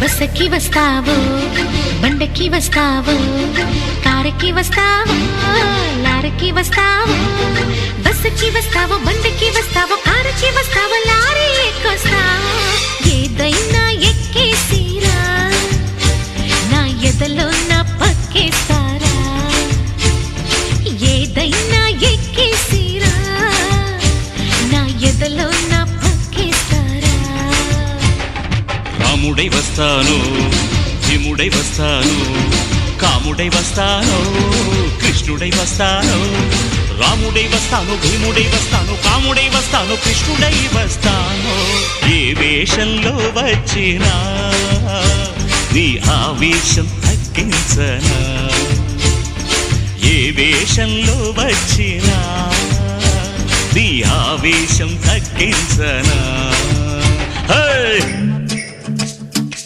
బస్సుకి వస్తావో బండకి వస్తావో కారుకి వస్తావో లారీకి వస్తావో బస్సుకి వస్తావో బండకి వస్తావో కారుకి వస్తావో లారీ ఎక్కొస్తావో ఏదైనా ఎక్కేసిరా నా ఎదలో నా పక్కేస్తారా ఏదైనా ఎక్కేసిరా నా ఎదలో నా పక్కేస్తారా రాముడై వస్తాను భీముడై వస్తాను కాముడై వస్తాను కృష్ణుడై వస్తాను రాముడై వస్తాను భీముడై వస్తాను కాముడై వస్తాను కృష్ణుడై వస్తాను ఏ వేషంలో వచ్చినా నీ ఆవేశం తగ్గించనా ఏ వేషంలో వచ్చినా నీ ఆవేశం తగ్గించనా.